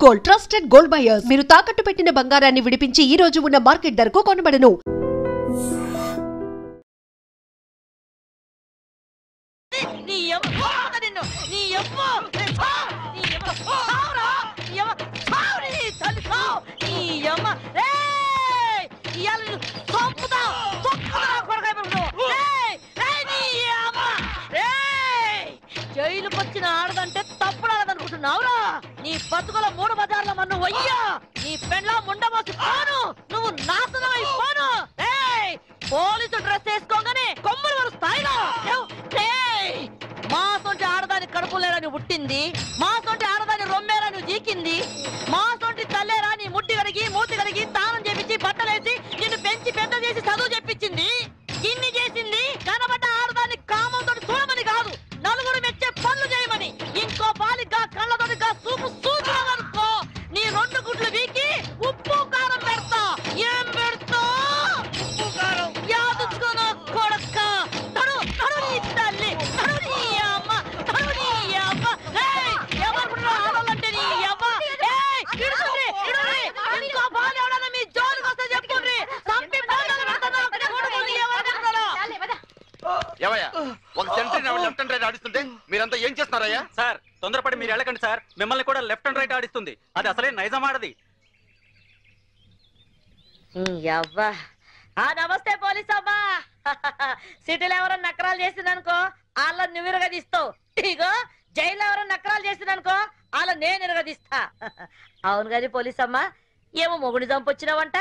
Gold, trusted gold buyers. మీరు తాకట్టు పెట్టిన బంగారాన్ని విడిపించి ఈ రోజు ఉన్న మార్కెట్ ధరకు కొనబడను. జైలుకి వచ్చిన ఆడదంటే తప్పుడాలనుకుంటున్నావురా? నీ బతుకుల 3 బజార్ల మన్ను వయ్యా, నీ పెండ్లా ముండమోసి పోను, నువ్వు నాశనం అయిపోను. పోలీసు డ్రెస్ వేసుకోగానే కొమ్ములు వారు స్థాయిలో మా సొంటి ఆడదాని కడుపులేరని పుట్టింది, మా సొంటి ఆడదాని రొమ్మేరని జీకింది, మా సొంటి తల్లేరా నీ ముట్టి కడిగి మూతి కడిగి తానం చేపించి బట్టలేసి నిన్ను పెంచి పెద్ద చేసి చదువు చెప్పించింది. ఇన్ని చేసింది కనబడ్డ ఆడదాన్ని కామంతో చూడమని కాదు, నలుగురు మెచ్చే పనులు చేయమని. ఇంకో బాలిగా కళ్ళతోటిగా చూపు చూసావనుకో నీ 2 గుడ్లు వీకి ఉప్పు కారం పెడతా. ఏం పెడతా? ఉప్పు కారం యాదుకోను కొడక్క. తడు తడు నీ తల్లి, తడు నీ అమ్మ, తడు నీ అమ్మ. ఎవరు ఆడాలంటే నీ అమ్మ. ఇడుగురి ఇడుగురి, ఇంకో బాలి ఎవడన్నా మీ జోలికి వస్తే చెప్పుర్రి. సంపి బాధలు పెడతాను. ఏవయ్యా, ఒక సెంట్రీ లెఫ్ట్ అండ్ రైట్ ఆడిస్తుంటే మీరంతా ఏం చేస్తున్నారయ్యా? సార్ తొందరపడి మీరు వెళ్ళకండి సార్, మిమ్మల్ని కూడా లెఫ్ట్ అండ్ రైట్ ఆడిస్తుంది. అది అసలే నైజం ఆడది. నమస్తే పోలీస్ అమ్మా. సిటీలో ఎవరైనా నకరాలు చేసిందనుకో వాళ్ళ నువ్వు ఇరగదీస్తావు. ఇగో జైల్లో ఎవరైనా నకరాలు చేసిందనుకో వాళ్ళ నేను ఇరగదీస్తా. అవును కానీ పోలీస్ అమ్మా, ఏమో మొగుడి చంపొచ్చినావంట.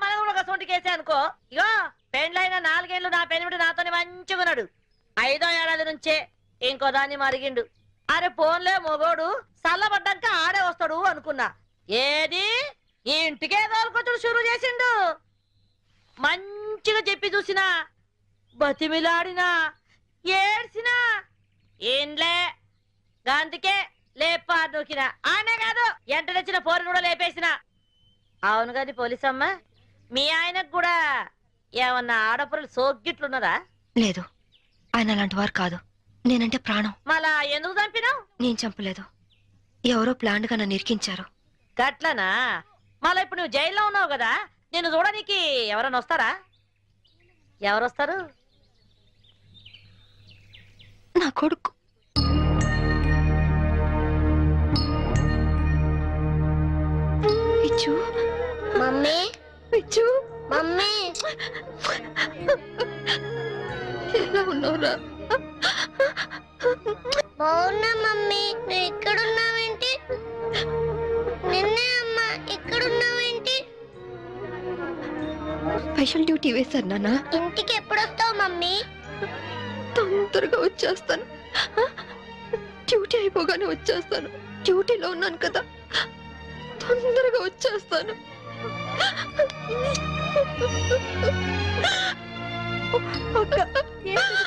మనం కూడా ఒక సొంటి కేసే అనుకో. ఇగో పెండ్లైన 4 ఏళ్ళు నా పెనిమిటి నాతోనే మంచిగున్నాడు. 5వ ఏడాది నుంచే ఇంకో దాన్ని మరిగిండు. అరే పోన్లే మొగోడు చల్లబడ్డాక ఆడే వస్తాడు అనుకున్నా. ఏది ఈ ఇంటికే దోలుకొచ్చుడు షురు చేసిండు. మంచిగా చెప్పి చూసినా, బతిమిలాడినా, ఏడ్చినా ఏంలే అందుకే లేపా నూకినా. ఆనే కాదు ఎంట తెచ్చిన పోరుని కూడా లేపేసిన. అవును కాని పోలీసమ్మ, మీ ఆయనకు కూడా ఏమన్నా ఆడపురలు సోగ్గిట్లున్నదా? లేదు, ఆయన అలాంటి వారు కాదు. నేనంటే ప్రాణం. మళ్ళా ఎందుకు చంపినావు? నేను చంపలేదు, ఎవరో ప్లాండ్ గా నన్ను ఇరికించారు. గట్లనా? మళ్ళీ ఇప్పుడు నువ్వు జైల్లో ఉన్నావు కదా, నేను చూడడానికి ఎవరైనా వస్తారా? ఎవరొస్తారు? నా కొడుకు. పిచ్చు మమ్మీ, పిచ్చు మమ్మీ ఎలా ఉన్నావురా? బాగున్నా మమ్మీ. నువ్వు ఎక్కడున్నావేంటి? నిన్నే అమ్మా, ఎక్కడున్నావేంటి? స్పెషల్ డ్యూటీ వేశారు నాన్న. ఇంటికి ఎప్పుడు వస్తావు మమ్మీ? తొందరగా వచ్చేస్తాను. డ్యూటీ అయిపోగానే వచ్చేస్తాను. డ్యూటీలో ఉన్నాను కదా, తొందరగా వచ్చేస్తాను.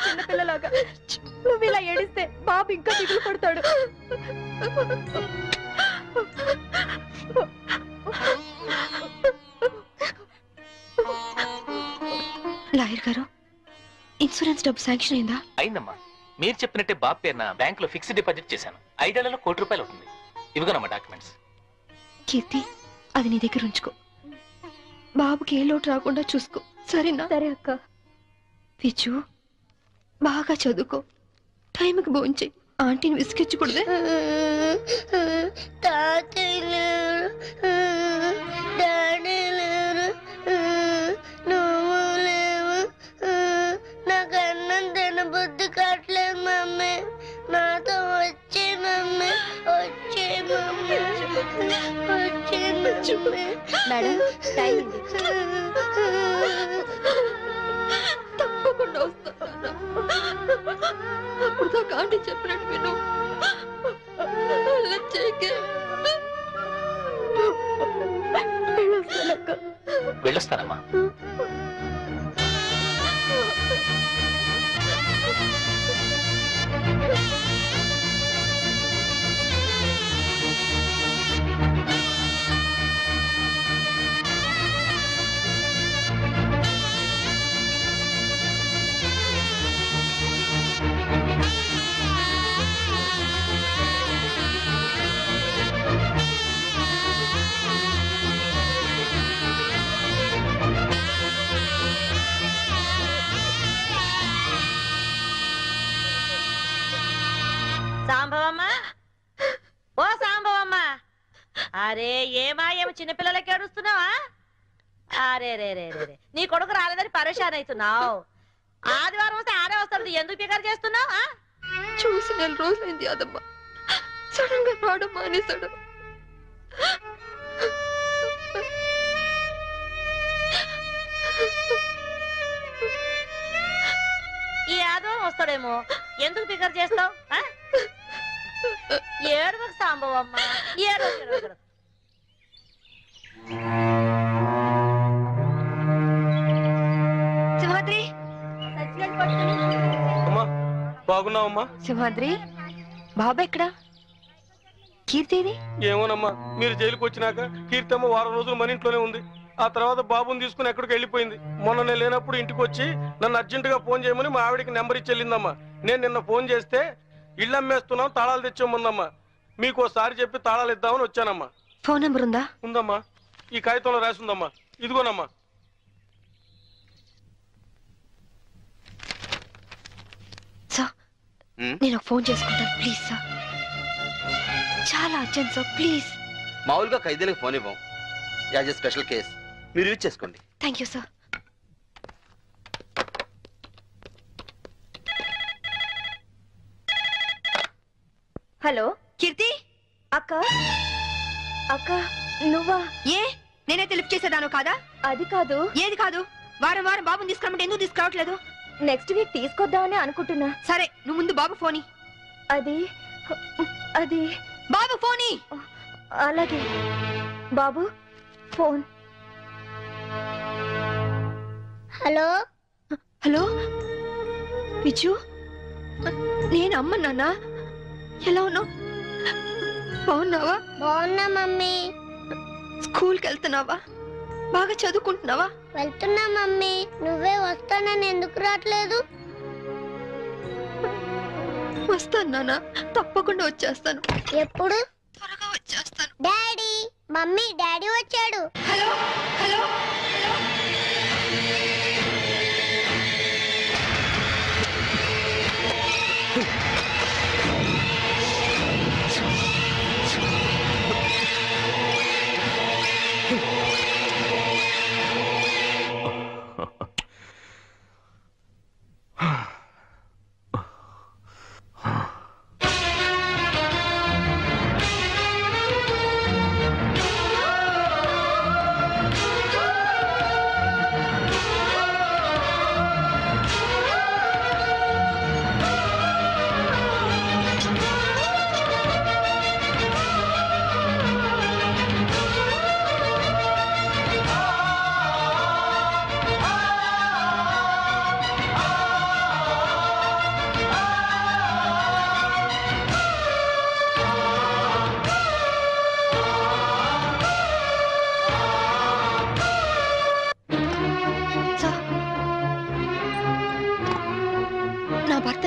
చిన్నపిల్లలాగా నువ్వు ఇలా ఏడిస్తే బాబు ఇంకా దిగులు పడతాడు. లాయర్ గారు, ఇన్సూరెన్స్ డబ్బు శాంక్షన్ అయిందా? అయిందమ్మా. మీరు చెప్పినట్టే బాబు పేరున బ్యాంక్ లో ఫిక్స్డ్ డిపాజిట్ చేశాను. 5 ఏళ్లలో ₹1,00,00,000 అవుతుంది. ఇవిగోనమ్మా డాక్యుమెంట్స్. కీర్తి, అది నీ దగ్గర ఉంచుకో. బాబుకి ఏ లోటు రాకుండా చూసుకో, సరేనా? సరే అక్క. పిచ్చు, బాగా చదువుకో, టైంకి భోంచే. ఆంటీని విసిగించకూడదే. తాతయ్య లేరు, డాడీ లేరు, నువ్వు లేవు. నాకు అన్నం తినబుద్ధి కావట్లేదు మమ్మీ. నాతో వచ్చే మమ్మీ, వచ్చే మమ్మీ, వచ్చే మమ్మీ. మేడం, టైం తప్పకుండా వస్తాను. అప్పుడు దాకా ఆంటీ చెప్పినట్టు విను. వెళ్ళొస్తానమ్మా. అరే ఏమా ఏమో చిన్నపిల్లలకి ఏడుస్తున్నావా? అరే రే రే రే నీ కొడుకు రాలేదని పరేషాన్ అవుతున్నావు. ఆదివారం వస్తే ఆడే వస్తుంది, ఎందుకు పికర్ చేస్తున్నావు? చూసి 4 రోజులైంది యాదమ్మ. సడన్ గా రావడం మానేశాడు. ఈ ఆదివారం వస్తాడేమో, ఎందుకు పికర్ చేస్తావు? ఏడువకు సాంబవమ్మ, ఏడు. సింహాద్రి, బాగున్నావమ్మా? సింహాద్రి బాబా ఎక్కడా? కీర్తిది? ఏమోనమ్మా, మీరు జైలుకి వచ్చినాక కీర్తమ్మ వారం రోజులు మన ఇంట్లోనే ఉంది. ఆ తర్వాత బాబుని తీసుకుని ఎక్కడికి వెళ్ళిపోయింది. మొన్న నేను లేనప్పుడు ఇంటికి వచ్చి నన్ను అర్జెంట్ గా ఫోన్ చేయమని మా ఆవిడికి నెంబర్ ఇచ్చి వెళ్ళిందమ్మా. నేను నిన్న ఫోన్ చేస్తే ఇళ్ళు అమ్మేస్తున్నాం, తాళాలు తెచ్చేముందమ్మా. మీకు ఒకసారి చెప్పి తాళాలు ఇద్దామని వచ్చానమ్మా. ఫోన్ నెంబర్ ఉందా? ఉందమ్మా, ఈ కాగితంలో రాసి ఉందమ్మా. ఇదిగోనమ్మా. సార్, నేను ఫోన్ చేసుకుంటాను ప్లీజ్ సార్. చాలా అర్జెంట్ సార్, ప్లీజ్. మామూలుగా ఖైదీలకు ఫోన్ ఇవ్వం, యాజ్ ఎ స్పెషల్ కేస్ మీరు యూజ్ చేసుకోండి. Thank you sir. హలో కీర్తి అక్క. అక్క నువ్వా? ఏ నేనైతే లిఫ్ట్ చేసేదాను కాదా? అది కాదు. ఏది కాదు? వారం వారం బాబుని తీసుకురమ్మంటే ఎందుకు తీసుకురావట్లేదు? నెక్స్ట్ వీక్ తీసుకొద్దామని అనుకుంటున్నా. సరే నువ్వు ముందు బాబు ఫోని. అది అది బాబు ఫోని. అలాగే బాబు ఫోన్. హలో హలో విజు, నేను అమ్మ. నాన్న ఎలా ఉన్నావు? బాగున్నావా? బాగున్నా మమ్మీ. స్కూల్కి వెళ్తున్నావా? బాగా చదువుకుంటున్నావా? వెళ్తున్నా మమ్మీ. నువ్వే వస్తానని ఎందుకు రావట్లేదు? వస్తాను నాన్న, తప్పకుండా వచ్చేస్తాను. ఎప్పుడు? త్వరగా వచ్చేస్తాను. డాడీ, మమ్మీ, డాడీ వచ్చాడు. హలో హలో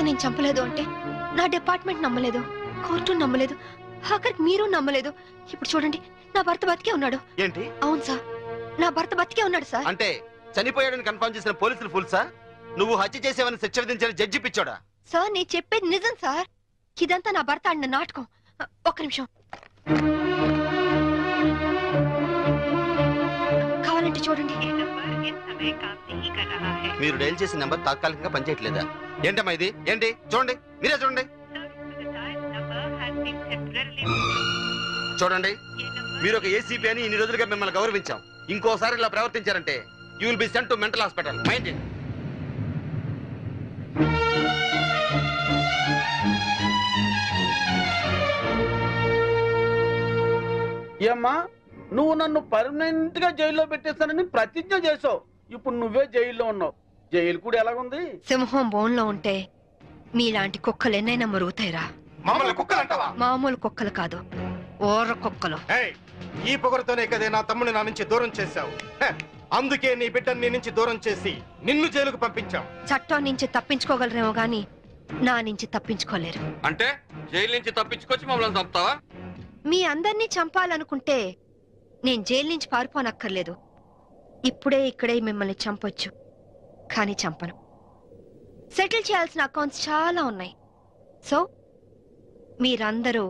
నేను చంపలేదు అంటే నా డిపార్ట్మెంట్ నమ్మలేదు, కోర్టు నమ్మలేదు, ఆఖరికి మీరు నమ్మలేదు. ఇప్పుడు చూడండి, నా భర్త బతికే ఉన్నాడు. ఏంటి? అవును సార్, నా భర్త బతికే ఉన్నాడు సార్. అంటే చనిపోయాడని కన్ఫర్మ్ చేసిన పోలీసులు ఫుల్ సార్? నువ్వు హత్య చేసేవని శిక్ష విధించిన జడ్జి పిచ్చోడా? సార్ నేను చెప్పేది నిజం సార్. ఇదంతా నా భర్త ఆడిన నాటకం. ఒక్క నిమిషం కావాలంటే చూడండి. మీరు డైల్ చేసిన నెంబర్ తాత్కాలికంగా పనిచేయట్లేదా? ఏంటమ్మా ఇది? ఏంటి? చూడండి, మీరే చూడండి. చూడండి, మీరు ఒక ఏసీపీ అని ఇన్ని రోజులుగా మిమ్మల్ని గౌరవించాం. ఇంకోసారి ఇలా ప్రవర్తించారంటే you will be sent to mental hospital. Mind it. ఏమ్మా, నువ్వు నన్ను పర్మనెంట్ గా జైల్లో పెట్టేస్తానని ప్రతిజ్ఞ చేసావు. ఇప్పుడు నువ్వే జైల్లో ఉన్నావు. జైలు కూడా ఎలాగుంది? సింహం బోన్లో ఉంటే మీలాంటి కుక్కలు ఎన్నైనా మరుగుతాయిరా. మామూలు కుక్కలు కాదు, ఓర్ర కుక్కలు. ఈ పొగరుతోనే కదే నా తమ్ముని నా నుంచి దూరం చేశావు. అందుకే నీ బిడ్డని నీ నుంచి దూరం చేసి నిన్ను జైలుకు పంపించాం. చట్టం నుంచి తప్పించుకోగలరేమో గాని నా నుంచి తప్పించుకోలేరు. అంటే జైలు నుంచి తప్పించుకొచ్చి మమ్మల్ని చంపుతావా? మీ అందరినీ చంపాలనుకుంటే నేను జైలు నుంచి పారిపోనక్కర్లేదు. ఇప్పుడే ఇక్కడే మిమ్మల్ని చంపొచ్చు, కానీ చంపను. సెటిల్ చేయాల్సిన అకౌంట్స్ చాలా ఉన్నాయి. సో మీరందరూ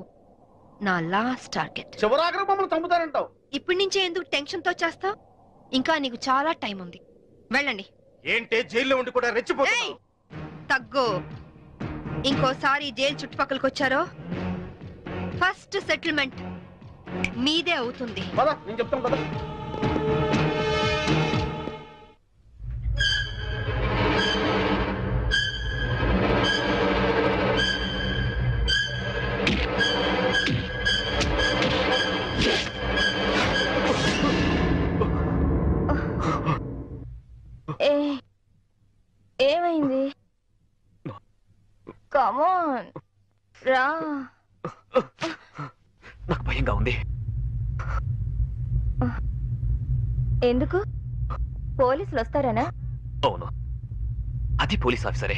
నా లాస్ట్ టార్గెట్. చివరాఖరి మమ్మల్ని చంపుతారంటావు. ఇప్పటి నుంచే ఎందుకు టెన్షన్ తో చేస్తావు? ఇంకా నీకు చాలా టైం ఉంది. వెళ్ళండి. ఏంటే జైల్లో ఉండి కూడా రెచ్చిపోతున్నావు? తగ్గు. ఇంకోసారి జైలు చుట్టుపక్కలకి వచ్చారో ఫస్ట్ సెటిల్మెంట్ మీదే అవుతుంది. నేను చెప్తాను కదా. ఏమైంది? కమాన్ రా. నాకు భయంగా ఉంది. ఎందుకు? పోలీసులు వస్తారనా? అవును, అది పోలీస్ ఆఫీసరే.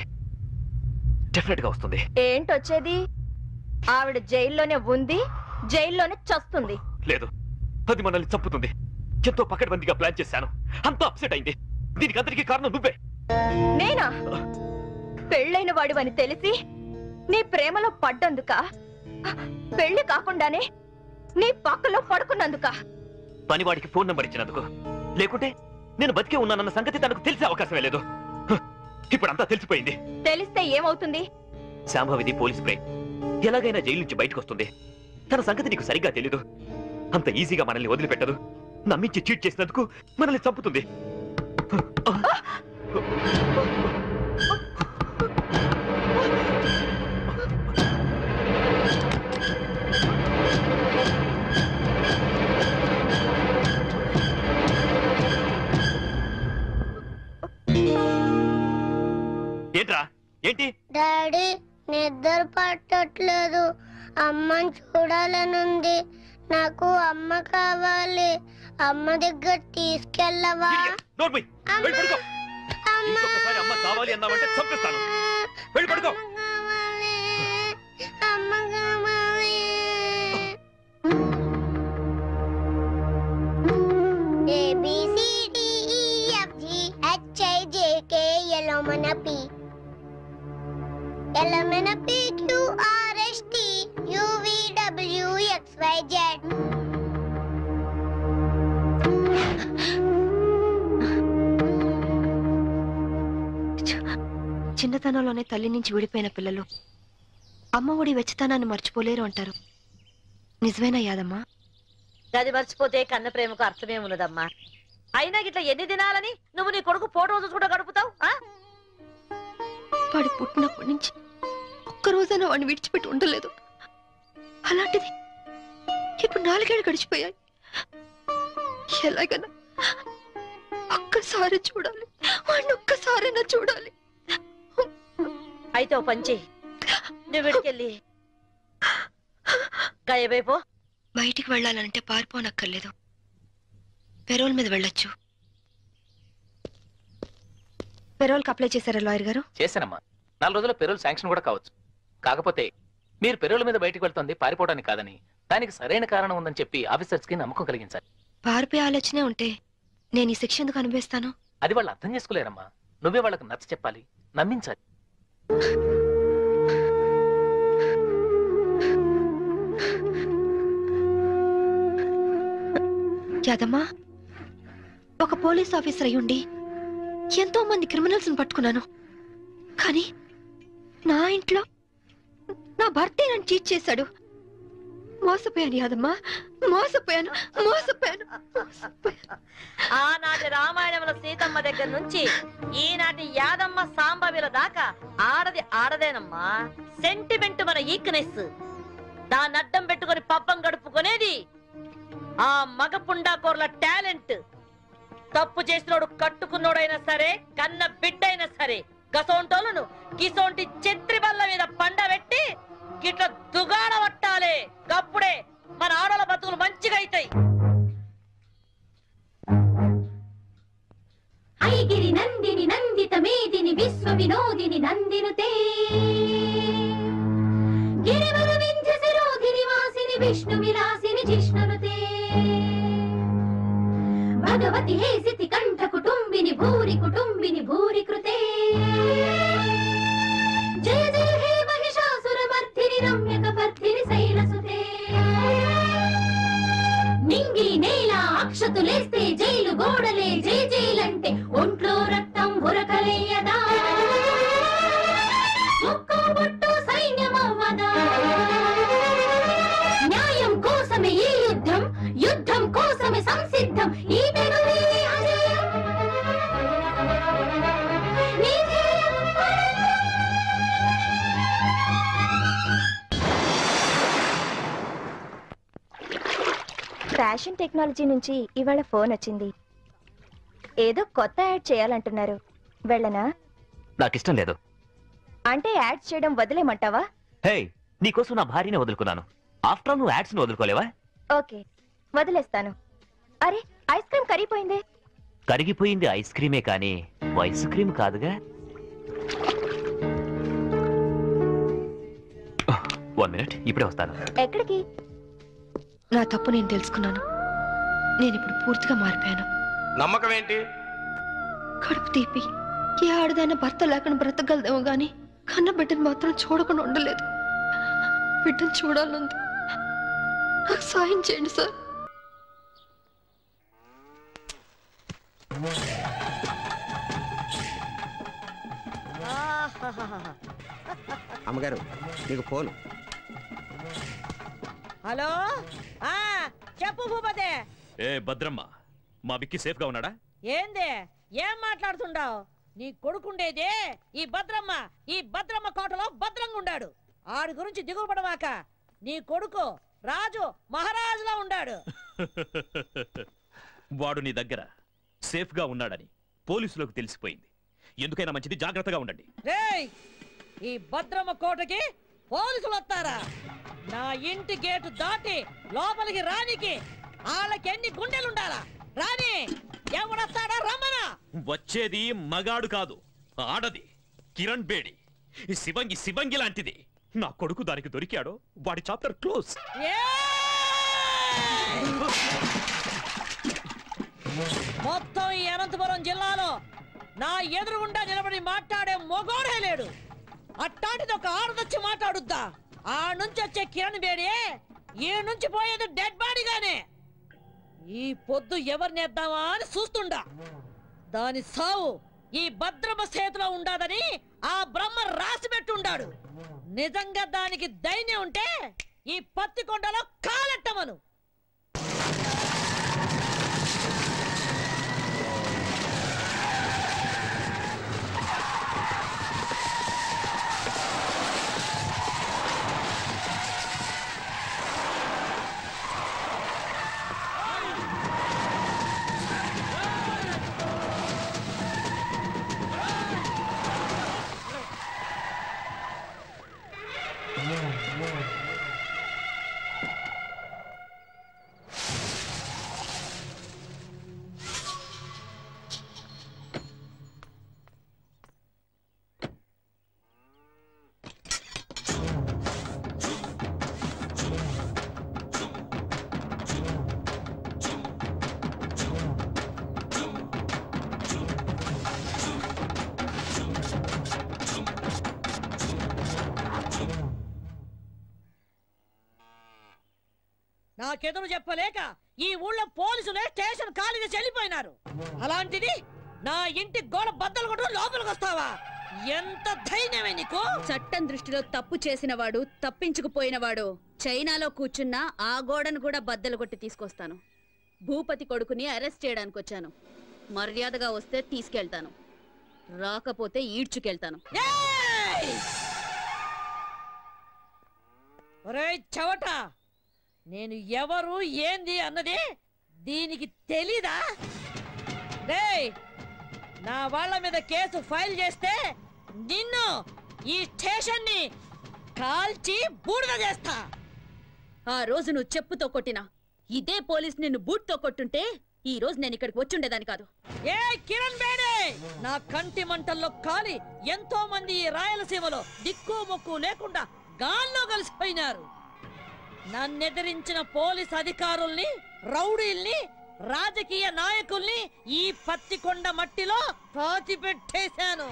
డెఫినెట్ గా వస్తుంది. ఏంటొచ్చేది? ఆవిడ జైల్లోనే ఉంది, జైల్లోనే చస్తుంది. లేదు, అది మనల్ని చంపుతుంది. ఎంతో పకడ్బందీగా ప్లాన్ చేశాను. అంతా అప్సెట్ అయింది. దీనికి అందరికీ కారణం నువ్వే. నేనా? పెళ్ళైన వాడివని తెలిసి నీ ప్రేమలో పడ్డందుక? పెళ్లి కాకుండానే నీ పక్కలో పడుకున్నందుక? పనివాడికి ఫోన్ నంబర్ ఇచ్చినందుకు. లేకుంటే నేను బతికే ఉన్నానన్న సంగతి తనకు తెలిసే అవకాశమే లేదు. ఇప్పుడంతా తెలిసిపోయింది. తెలిస్తే ఏమవుతుంది? శాంభవిది పోలీస్ బ్రెయిన్. ఎలాగైనా జైలు నుంచి బయటకు వస్తుంది. తన సంగతి నీకు సరిగ్గా తెలీదు. అంత ఈజీగా మనల్ని వదిలిపెట్టదు. నమ్మించి చీట్ చేసినందుకు మనల్ని చంపుతుంది. ఏంట్రా? ఏంటి? డాడీ నిద్ర పట్టట్లేదు. అమ్మని చూడాలనుంది. నాకు అమ్మ కావాలి. అమ్మ దగ్గర తీసుకెళ్ళవా? ఇంకొకసారి అమ్మ కావాలి అన్నావంటే చంపేస్తాను. వెళ్ళి పడుకో. అమ్మ కావాలి. ABCDEFGHIJKLMNP LMNPQRSTUVWXYZ. చిన్నతనంలోనే తల్లి నుంచి విడిపోయిన పిల్లలు అమ్మ ఒడి వెచ్చతనాన్ని మర్చిపోలేరు అంటారు. నిజమేనా యాదమ్మా? గది మర్చిపోతే కన్న ప్రేమకు అర్థమే ఉన్నదమ్మా. అయినా గిట్లా ఎన్ని దినాలని నువ్వు నీ కొడుకు ఫోటో చూసుకుంటూ గడుపుతావు? వాడి పుట్టినప్పటి నుంచి ఒక్కరోజైనా వాడిని విడిచిపెట్టి ఉండలేదు. అలాంటిది ఇప్పుడు 4 ఏళ్ళు గడిచిపోయాయి. ఎలాగైనా ఒక్కసారి చూడాలి, వాడిని ఒక్కసారైనా చూడాలి. అయితే ఓ పంచి, నువ్వు విడికెళ్ళి గాయబైపో. బయటికి వెళ్ళాలంటే పారిపోనక్కర్లేదు. పెరోల్ మీద వెళ్ళొచ్చు. పెరోల్కి అప్లై చేశారా లాయర్ గారు? చేశానమ్మా. 4 రోజుల్లో పెరోల్ శాంక్షన్ కూడా కావచ్చు. కాకపోతే మీరు పెరోల్ మీద బయటికి వెళ్తుంది పారిపోవడానికి కాదని, దానికి సరైన కారణం ఉందని చెప్పి ఆఫీసర్స్ కి నమ్మకం కలిగించాలి. పారిపోయే ఆలోచనే ఉంటే నేను ఈ శిక్ష ఎందుకు అనుభవిస్తాను? అది వాళ్ళు అర్థం చేసుకోలేరమ్మా. నువ్వే వాళ్ళకి నచ్చ చెప్పాలి, నమ్మించాలి. యాదమ్మా, ఒక పోలీస్ ఆఫీసర్ అయ్యుండి ఎంతో మంది క్రిమినల్స్ పట్టుకున్నాను. కానీ నా ఇంట్లో నా భర్తే నన్ను చీట్ చేశాడు. మోసపోయాను యాదమ్మా, మోసపోయాను. ఆనాటి రామాయణంలో సీతమ్మ దగ్గర నుంచి ఈనాటి యాదమ్మ సాంబవిల దాకా ఆడది ఆడదేనమ్మా. సెంటిమెంట్ మన ఈక్నెస్. దాన్ని అడ్డం పెట్టుకుని పబ్బం గడుపుకునేది ఆ మగ పుండాకోర్ల టాలెంట్. తప్పు చేసినోడు కట్టుకున్నోడైనా సరే, కన్న బిడ్డైనా సరే, గసోంటోలను గిసోంటి చెత్రి బల్ల మీద పండబెట్టి గిట్ల దుగాడ పట్టాలే. గప్పుడే మన ఆడల బతుకులు మంచిగా అవుతాయి. ఐగిరి నందిని నందిత మేదిని విశ్వ వినోదిని నందినుతే గిరివర వింధ్య శిరోధిని వాసిని విష్ణు విలాసిని జిష్ణునుతే భగవతి హేసితి కంఠ కుటుంబిని భూరి కృతే జయ జయ హే మహిషాసుర మర్ధిని రమ్యక పర్ధిని శైలసుతే ఈ నేల అక్షతులేస్తే జైలు గోడలే జై జైలంటే ఒంట్లో రక్తం ఉరకలేయదా ఒక్కో బొట్టు సైన్యమవ్వదా న్యాయం కోసమే ఈ యుద్ధం యుద్ధం కోసమే సంసిద్ధం ఈ పెనుమి అజయం నీ ధ్యేయం ఫ్యాషన్ టెక్నాలజీ నుంచి ఇవాళ ఫోన్ వచ్చింది. ఏదో కొత్త యాడ్ చేయాలంటున్నారు. వెళ్ళనా? నాకిష్టం లేదు. అంటే యాడ్స్ చేయడం వదిలేమంటావా? హే, నీకోసం నా భార్యనే వదులుకున్నాను. ఆఫ్టర్ ఆల్ నువ్వు యాడ్స్ ని వదులుకోలేవా? ఓకే, వదిలేస్తాను. అరే, ఐస్ క్రీమ్ కరిగిపోయింది. కరిగిపోయింది ఐస్ క్రీమే కానీ ఐస్ క్రీమ్ కాదుగా. 1 minute, ఇప్పుడే వస్తాను. ఎక్కడికి? నా తప్పు నేను తెలుసుకున్నాను. నేను ఇప్పుడు పూర్తిగా మారిపోయాను. నమ్మకం ఏంటి? కడుపు తీపి ఏ ఆడదైనా భర్త లేకుండా బ్రతకగలదేమో గాని కన్న బిడ్డను మాత్రం చూడకుండా ఉండలేదు. బిడ్డను చూడాలంది. నాకు సాయం చేయండి సార్. అమ్మగారు మీకు ఫోన్. హలో, చెప్పు భూపతే. ఏ భద్రమ్మ, మా విక్కి సేఫ్ గా ఉన్నాడా? ఏందే ఏం మాట్లాడుతుండావు? నీ కొడుకుండేదే ఈ భద్రమ్మ కోటలో భద్రంగా ఉండాడు. ఆడి గురించి దిగులు పడమాక. నీ కొడుకు రాజు మహారాజులా ఉండాడు. వాడు నీ దగ్గర సేఫ్ గా ఉన్నాడని పోలీసులకు తెలిసిపోయింది. ఎందుకైనా మంచిది జాగ్రత్తగా ఉండండి. రేయ్, ఈ భద్రమ్మ కోటకి పోలీసులు వస్తారా? నా ఇంటి గేటు దాటి లోపలికి రానికి వాళ్ళకెన్ని గుండెలుండాలా? రాని ఎవడొస్తాడా? రమ్మనా. వచ్చేది మగాడు కాదు, ఆడది. కిరణ్ బేడి. ఈ శివంగి లాంటిది. నా కొడుకు దానికి దొరికాడో వాడి చాప్టర్ క్లోజ్. మొత్తం ఈ అనంతపురం జిల్లాలో నా ఎదురుగుండా నిలబడి మాట్లాడే మొగోడే లేడు. అట్టాంటిది ఒక ఆడదొచ్చి మాట్లాడుద్దా? ఆ నుంచి వచ్చే కిరణ్ బేడి ఈ నుంచి పోయేది డెడ్ బాడీగానే. ఈ పొద్దు ఎవరినేద్దామా అని చూస్తుండా. దాని సావు ఈ భద్రమ చేతిలో ఉండాదని ఆ బ్రహ్మ రాసి పెట్టుండాడు. నిజంగా దానికి ధైర్యం ఉంటే ఈ పత్తికొండలో కాలెట్టమను. నాకెదురు చెప్పలేక ఈ ఊళ్ళో పోలీసులే స్టేషన్ ఖాళీ చేసి వెళ్ళిపోయినారు. అలాంటిది నా ఇంటి గోడ బద్దలు కొట్టు లోపలికి వస్తావా? ఎంత ధైర్యమే నీకు? చట్టం దృష్టిలో తప్పు చేసినవాడు, తప్పించుకుపోయినవాడు చైనాలో కూర్చున్నా ఆ గోడను కూడా బద్దలు కొట్టి తీసుకొస్తాను. భూపతి కొడుకుని అరెస్ట్ చేయడానికి వచ్చాను. మర్యాదగా వస్తే తీసుకెళ్తాను, రాకపోతే ఈడ్చుకెళ్తాను. ఒరేయ్ చవట, నేను ఎవరు ఏంది అన్నది దీనికి తెలీదా? రేయ్, నా వాళ్ళ మీద కేసు ఫైల్ చేస్తే నిన్ను ఈ స్టేషన్ ని కాల్చి బూడిద చేస్తా. ఆ రోజు నువ్వు చెప్పుతో కొట్టినా ఇదే పోలీస్ నిన్ను బూట్తో కొట్టుంటే ఈ రోజు నేను ఇక్కడికి వచ్చుండేదాన్ని కాదు. ఏ కిరణ్ బేడే, నా కంటి మంటల్లో కాలి ఎంతో మంది ఈ రాయలసీమలో దిక్కు మొక్కు లేకుండా గాల్లో కలిసిపోయినారు. నన్నెదిరించిన పోలీస్ అధికారుల్ని, రౌడీల్ని, రాజకీయ నాయకుల్ని ఈ పత్తికొండ మట్టిలో పాతిపెట్టేశాను.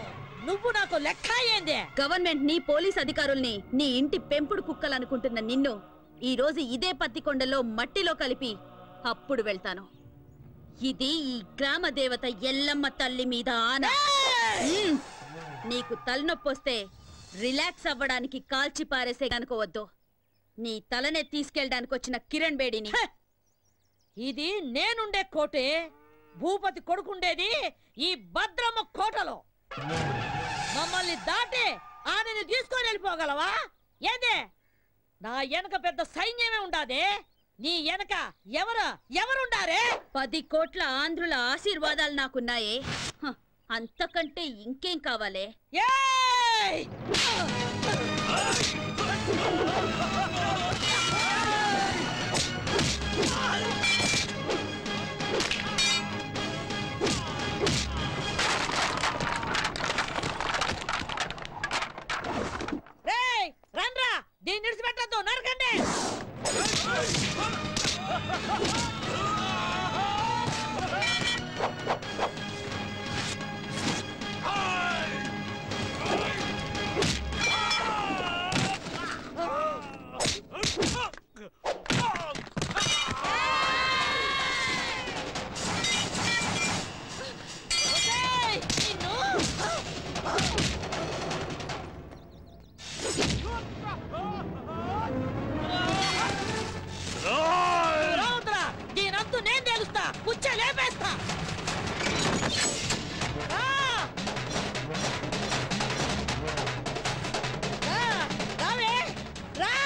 నువ్వు నాకు లెక్క ఏందే? గవర్నమెంట్ ని, పోలీస్ అధికారుల్ని నీ ఇంటి పెంపుడు కుక్కలనుకుంటున్న నిన్ను ఈ రోజు ఇదే పత్తికొండలో మట్టిలో కలిపి అప్పుడు వెళ్తాను. ఇది ఈ గ్రామ దేవత ఎల్లమ్మ తల్లి మీద ఆన. నీకు తలనొప్పి వస్తే రిలాక్స్ అవ్వడానికి కాల్చి పారేసే కనుకోవద్దు. నీ తలనే తీసుకెళ్ళడానికి వచ్చిన కిరణ్ బేడిని. ఇది నేనుండే కోటే. భూపతి కొడుకుండేది ఈ భద్రమ్మ కోటలో. మమ్మల్ని దాటి ఆమెను తీసుకొని వెళ్ళిపోగలవా? ఏదే నా వెనక పెద్ద సైన్యమే ఉండాదే. నీ వెనక ఎవరుండారే? 10 కోట్ల ఆంధ్రుల ఆశీర్వాదాలు నాకున్నాయే. అంతకంటే ఇంకేం కావాలే? రండ్రా, దీన్ని విడిచిపెట్టద్దు, నరకండి. దీనంతు నేను తెలుస్తా, పుచ్చ లేపేస్తా. రావే రా.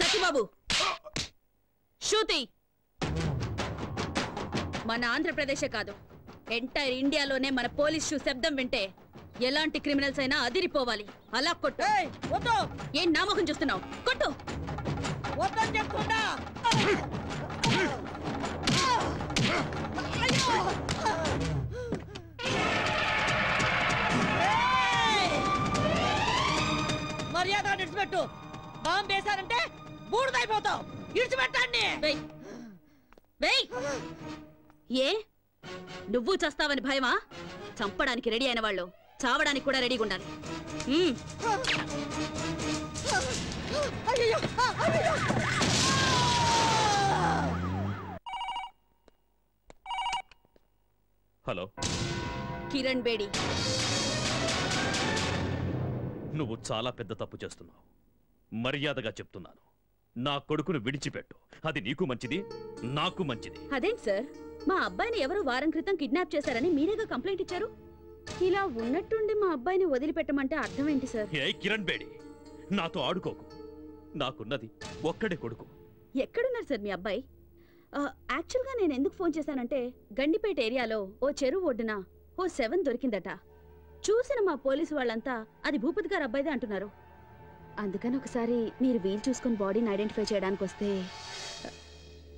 సత్యబాబు, శృతి మన ఆంధ్రప్రదేశే కాదు, ఎంటైర్ ఇండియాలోనే మన పోలీస్ షూ శబ్దం వింటే ఎలాంటి క్రిమినల్స్ అయినా అదిరిపోవాలి. అలా కొట్టు. ఏం నామకం చూస్తున్నావు? కొట్టు. మర్యాద విడిచిపెట్టు. బాంబు వేశారంటే బూడిదైపోతావు. విడిచిపెట్టండి. ఏ నువ్వు చస్తావని భయమా? చంపడానికి రెడీ అయిన వాళ్ళు చావడానికి కూడా రెడీగా ఉండాలి. హలో, కిరణ్ బేడి. నువ్వు చాలా పెద్ద తప్పు చేస్తున్నావు. మర్యాదగా చెప్తున్నాను, నా కొడుకును విడిచిపెట్టు. అది నీకు మంచిది, నాకు మంచిది. అదేంటి సార్, మా అబ్బాయిని ఎవరు వారం క్రితం కిడ్నాప్ చేశారని మీరేగా కంప్లైంట్ ఇచ్చారు. ఇలా ఉన్నట్టుండి మా అబ్బాయిని వదిలిపెట్టమంటే అర్థం ఏంటి సార్? ఏ కిరణ్ బేడి, నాతో ఆడుకోకు. నాకున్నది ఒక్కడే కొడుకు. ఎక్కడున్నారు సార్ మీ అబ్బాయి? యాక్చువల్గా నేను ఎందుకు ఫోన్ చేశానంటే, గండిపేట ఏరియాలో ఓ చెరువు ఒడ్డున ఓ 7 దొరికిందట. చూసిన మా పోలీసు వాళ్ళంతా అది భూపతి గారు అబ్బాయిదే అంటున్నారు. అందుకని ఒకసారి మీరు వీలు చూసుకుని బాడీని ఐడెంటిఫై చేయడానికి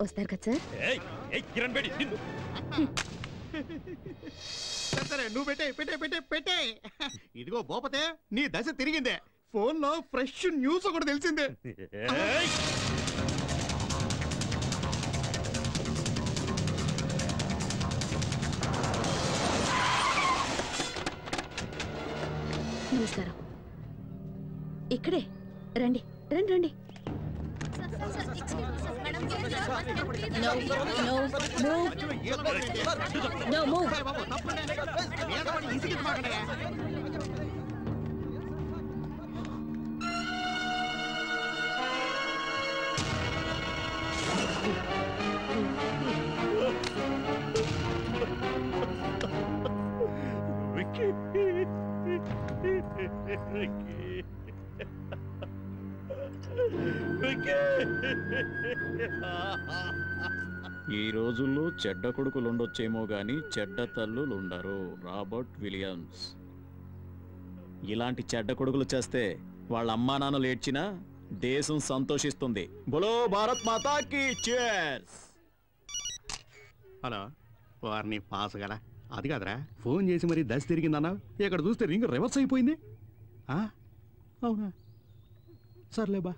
వస్తారు కదా సార్? కిరణ్ బేడి, సరే నువ్వు పెట్టే పెట్టే పెట్టే పెట్టే. ఇదిగో భూపతే, నీ దశ తిరిగిందే. ఫోన్ లో ఫ్రెష్ న్యూస్ ఒకటి తెలిసిందే. నమస్కారం. ఇక్కడే రండి రండి రండి. ఈ రోజుల్లో చెడ్డ కొడుకులు ఉండొచ్చేమో గాని చెడ్డ తల్లులు ఉండరు. Robert Williams. ఇలాంటి చెడ్డ కొడుకులు చేస్తే వాళ్ళ అమ్మా నాన్నలు ఏడ్చినా దేశం సంతోషిస్తుంది. బోలో భారత్ మాతాకి చేర్స్. హలో, వారిని పాస్ గల అది కాదురా, ఫోన్ చేసి మరి దశ తిరిగిందన్నా. ఇక్కడ చూస్తే రింగ్ రివర్స్ అయిపోయింది. అవునా, సర్లే బా.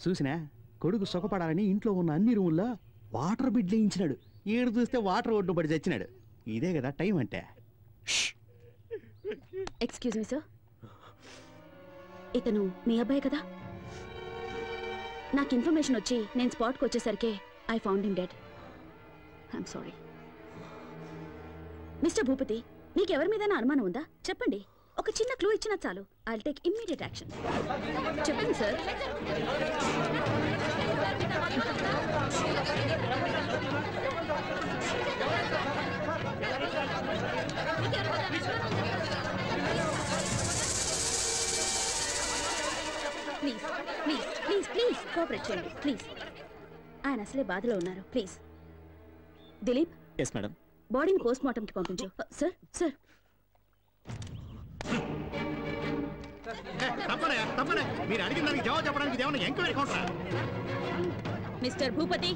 చూసినా, కొడుకు సుఖపడాలని ఇంట్లో ఉన్న అన్ని రూముల్లో వాటర్ బిడ్ వేయించినాడు. ఈడు చూస్తే వాటర్ ఒడ్డు పడి చచ్చినాడు. ఇదే కదా టైం అంటే. ఎక్స్క్యూజ్ మీ సార్, ఇతను మీ అబ్బాయి కదా? నాకు ఇన్ఫర్మేషన్ వచ్చి నేను స్పాట్కి వచ్చేసరికి I found him dead. I'm sorry. Mister Bhupathi, నీకెవరి మీద అనుమానం ఉందా? చెప్పండి. ఒక చిన్న క్లూ ఇచ్చినా చాలు. I take immediate action. చెప్పండి sir. Please please please please cooperate చేయండి ప్లీజ్. ఆయన అసలే బాధలో ఉన్నారు. ప్లీజ్ దిలీప్. Yes madam. బాడీని పోస్ట్ మార్టంకి పంపించు. Sir sir. మీరు అడిగిన దానికి జవాబు చెప్పడానికి ఏమన్నా ఎంక్వైరీ కౌంటరా? మిస్టర్ భూపతి,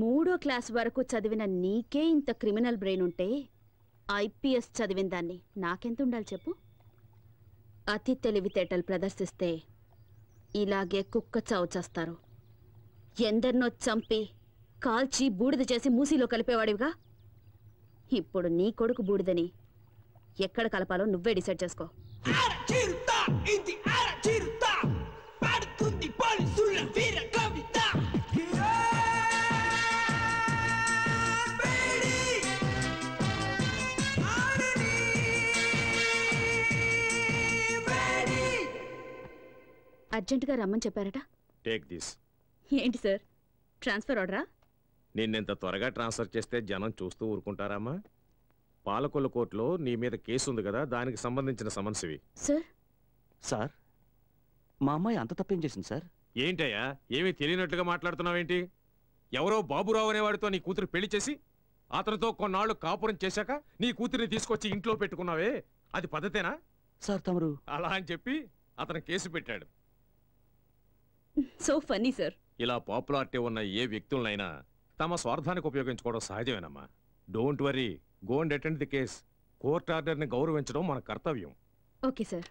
మూడో క్లాస్ వరకు చదివిన నీకే ఇంత క్రిమినల్ బ్రెయిన్ ఉంటే ఐపీఎస్ చదివిన దాన్ని నాకెంత ఉండాలి చెప్పు? అతి తెలివితేటలు ప్రదర్శిస్తే ఇలాగే కుక్క చావు చేస్తారు. ఎందరినో చంపి కాల్చి బూడిద చేసి మూసీలో కలిపేవాడివిగా. ఇప్పుడు నీ కొడుకు బూడిదని ఎక్కడ కలపాలో నువ్వే డిసైడ్ చేసుకో. అర్జెంటుగా రమ్మని చెప్పారట. Take this. ఏంటి సార్, ట్రాన్స్ఫర్ ఆర్డరా? నిన్నెంత త్వరగా ట్రాన్స్ఫర్ చేస్తే జనం చూస్తూ ఊరుకుంటారమ్మా? పాలకొల్లు కోర్టులో నీ మీద కేసు ఉంది కదా, దానికి సంబంధించిన సమన్స్ ఇవి. సార్ సార్, మా అమ్మాయి అంత తప్పేం చేసింది సార్? ఏంటయ్యా, ఏమీ తెలియనట్లుగా మాట్లాడుతున్నావేంటి? ఎవరో బాబురావు అనేవాడితో నీ కూతురు పెళ్లి చేసి అతనితో కొన్నాళ్ళు కాపురం చేశాక నీ కూతురిని తీసుకొచ్చి ఇంట్లో పెట్టుకున్నావే, అది పద్ధతేనా? సార్ తమరు అలా అని చెప్పి అతను కేసు పెట్టాడు. So funny sir. ఇలా పాపులారిటీ ఉన్న ఏ వ్యక్తులనైనా తమ స్వార్థానికి ఉపయోగించుకోవడం సహజమేనమ్మా. Don't worry, go and attend the case. Court ఆర్డర్ని గౌరవించడం మన కర్తవ్యం. Okay sir.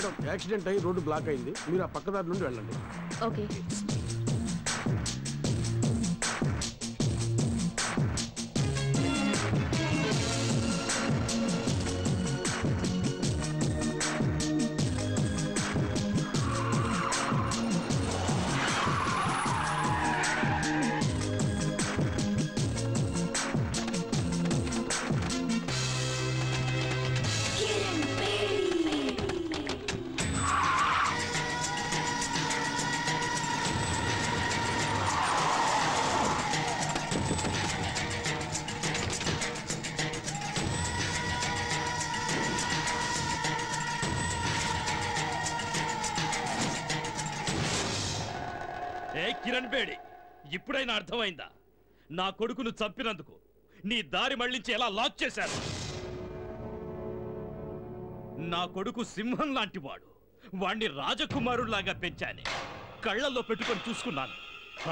మేడం యాక్సిడెంట్ అయ్యి రోడ్డు బ్లాక్ అయింది, మీరు ఆ పక్కదారి నుండి వెళ్ళండి. ఓకే. కిరణ్ బేడి, ఇప్పుడైనా అర్థమైందా? నా కొడుకును చంపినందుకు నీ దారి మళ్లించి ఎలా లాక్ చేశారు? నా కొడుకు సింహం లాంటి వాడు, వాణ్ణి రాజకుమారుల్లాగా పెంచానే, కళ్ళల్లో పెట్టుకొని చూసుకున్నాను.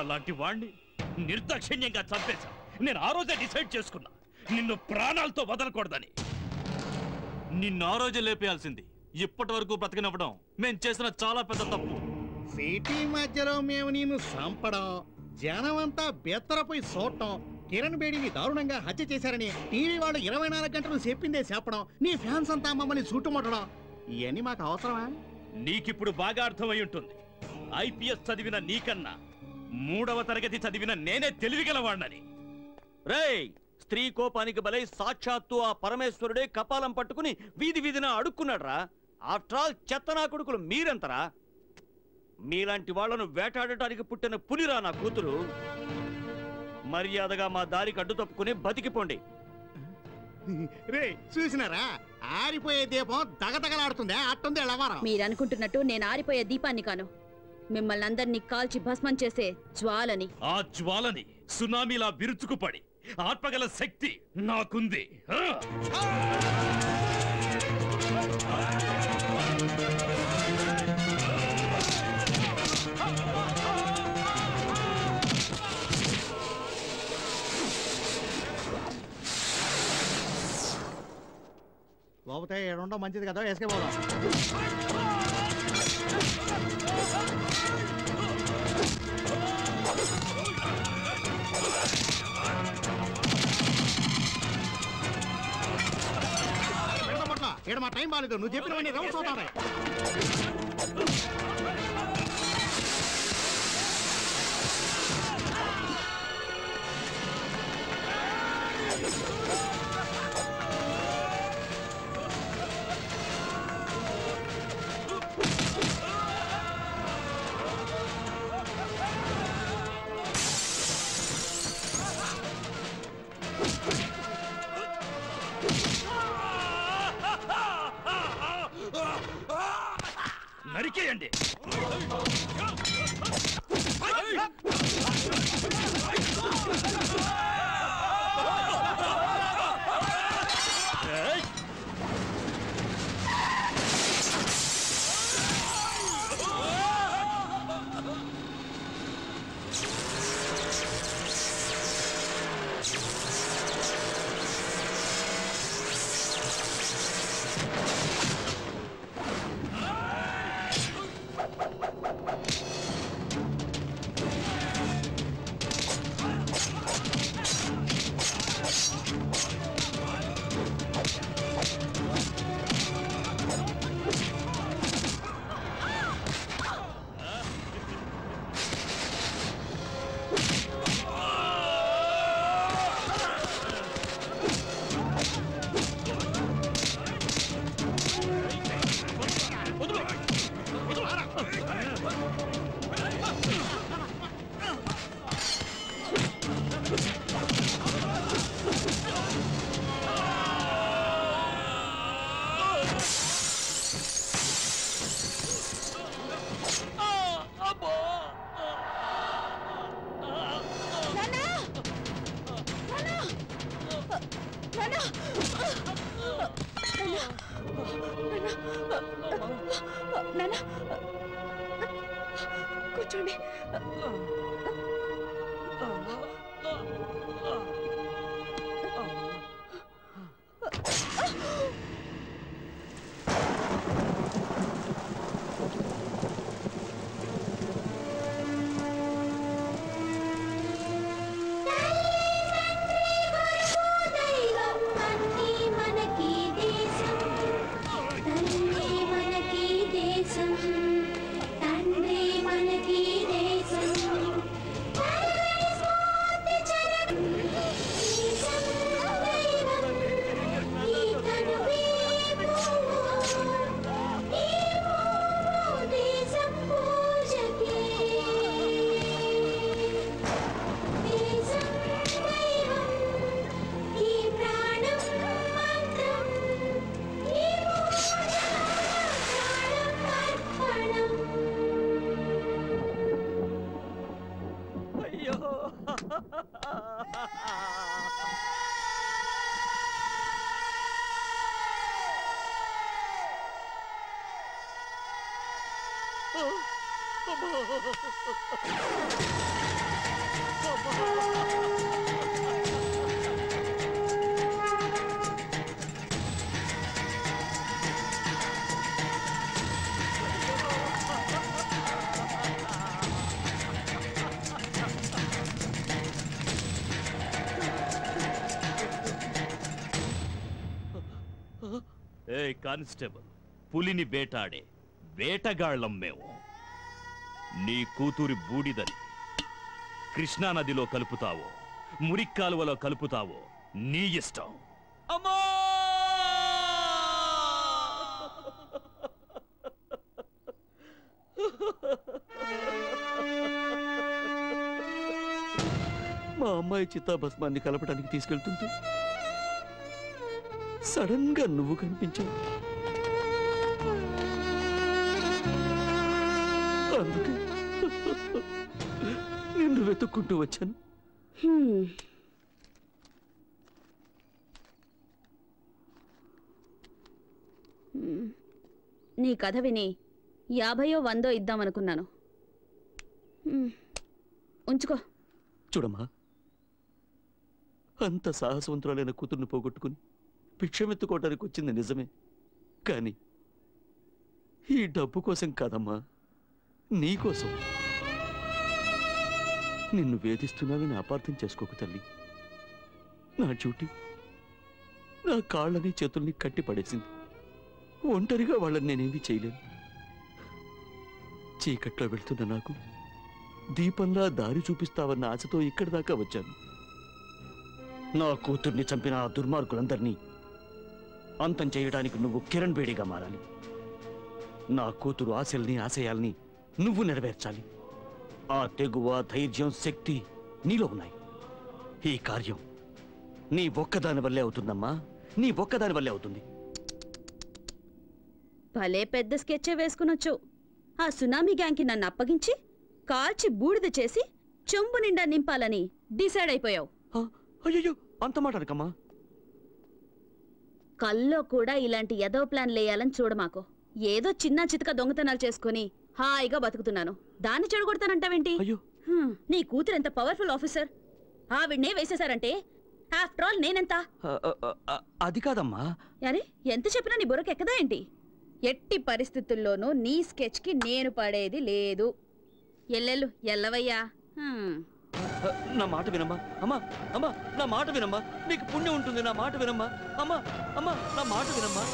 అలాంటి వాణ్ణి నిర్దాక్షిణ్యంగా చంపేశా. నేను ఆ రోజే డిసైడ్ చేసుకున్నా నిన్ను ప్రాణాలతో వదలకూడదని. నిన్ను ఆ రోజే లేపేయాల్సింది. ఇప్పటి వరకు బ్రతికినవ్వడం మేం చేసిన చాలా పెద్ద తప్పు. సిటీ మధ్యలో మేము నిన్ను చంపడం, జనమంతా బెత్తరపోయి చూడటం, కిరణ్ బేడిని దారుణంగా హత్య చేశారని టీవీ వాళ్ళు 24 గంటలు చెప్పిందే చెప్పడం, నీ ఫ్యాన్స్ అంతా మమ్మల్ని చుట్టుముట్టడం, ఇవన్నీ మాకు అవసరమా? నీకిప్పుడు బాగా అర్థమై ఉంటుంది. ఐపీఎస్ చదివిన నీకన్నా 3వ తరగతి చదివిన నేనే తెలివిగలవాణ్ణని. రేయ్, స్త్రీ కోపానికి బలై సాక్షాత్తు ఆ పరమేశ్వరుడే కపాలం పట్టుకుని వీధి వీధిన అడుక్కున్నాడ్రా. ఆఫ్టర్ ఆల్ చెత్తనా కొడుకులు మీరెంతరా? మీలాంటి వాళ్లను వేటాడటానికి పుట్టిన పులిరా నా కూతురు. మర్యాదగా మా దారికి అడ్డు తప్పుకుని బతికిపోండి. రే చూసినారా, ఆరిపోయే దీపం దగదగలాడుతుందే, అట్టుంది ఎలవారం. మీరనుకుంటున్నట్టు నేను ఆరిపోయే దీపాన్ని కాను, మిమ్మల్ని అందరినీ కాల్చి భస్మం చేసే జ్వాలని. ఆ జ్వాలని సునామీలా విరుచుకుపడి ఆత్మగల శక్తి నాకుంది. లోపతే ఏడుండో మంచిది కదా, వేసుకే పోదాం. ఏడు మా టైం బాగాలేదు, నువ్వు చెప్పినవన్నీ రౌండ్స్ అవుతానే. నరికేయండి. కూర్చోండి. అయ్యో ఏ కానిస్టేబుల్, పులిని వేటాడే వేటగాళ్ళం మేము. నీ కూతురి బూడిదని కృష్ణానదిలో కలుపుతావో మురిక్కాలువలో కలుపుతావో నీ ఇష్టం. అమ్మా! మా అమ్మాయి చిత్తాభస్మాన్ని కలపడానికి తీసుకెళ్తుంటే సడన్ గా నువ్వు కనిపించావు. అందుకే నిన్ను వెతుక్కుంటూ వచ్చాను. నీ కథ విని 50 100 ఇద్దామనుకున్నాను. ఉంచుకో. చూడమ్మా, అంత సాహసవంతురాలైన కూతుర్ని పోగొట్టుకుని భిక్షమెత్తుకోవడానికి వచ్చింది నిజమే, కానీ ఈ డబ్బు కోసం కాదమ్మా, నీకోసం. నిన్ను వేధిస్తున్నానని అపార్థం చేసుకోకు తల్లి. నా డ్యూటీ నా కాళ్ళని చేతుల్ని కట్టి పడేసింది. ఒంటరిగా వాళ్ళని నేనేమీ చేయలేను. చీకట్లో వెళ్తున్న నాకు దీపంలా దారి చూపిస్తావన్న ఆశతో ఇక్కడి దాకా వచ్చాను. నా కూతుర్ని చంపిన ఆ దుర్మార్గులందరినీ అంతం చేయడానికి నువ్వు కిరణ్ బేడిగా మారాలి. నా కూతురు ఆశల్ని ఆశయాల్ని నువ్వు నెరవేర్చాలి. ఆ తెగువ, ధైర్యం, శక్తి నీలో ఉన్నాయి. ఈ కార్యం నీ ఒక్కదాని వల్లే అవుతుందమ్మా, నీ ఒక్కదాని వల్లే అవుతుంది. భలే పెద్ద స్కెచ్చే వేసుకునొచ్చు. ఆ సునామీ గ్యాంగ్కి నన్ను అప్పగించి కాల్చి బూడిద చేసి చెంబు నిండా నింపాలని డిసైడ్ అయిపోయావు. అయ్యో, అంత మాట అనకమ్మా. కల్లో కూడా ఇలాంటి ఎదో ప్లాన్ లేయాలని చూడమాకు. ఏదో చిన్న చితక దొంగతనాలు చేసుకుని హాయిగా బతుకుతున్నాను, దాన్ని చెడగొడతానంటావేంటి? నీ కూతురు ఎంత పవర్ఫుల్ ఆఫీసర్, ఆవిడ్నే వేసేశారంటే ఆఫ్టర్ ఆల్ నేనెంత? అది కాదమ్మా. అరే, ఎంత చెప్పినా నీ బుర్రకు ఎక్కదా ఏంటి? ఎట్టి పరిస్థితుల్లోనూ నీ స్కెచ్ కి నేను పడేది లేదు. ఎల్లెళ్ళు ఎల్లవయ్యా. నా మాట వినమ్మా. అమ్మా అమ్మా, నా మాట వినమ్మా, నీకు పుణ్యం ఉంటుంది. నా మాట వినమ్మా. అమ్మా అమ్మా, నా మాట వినమ్మా.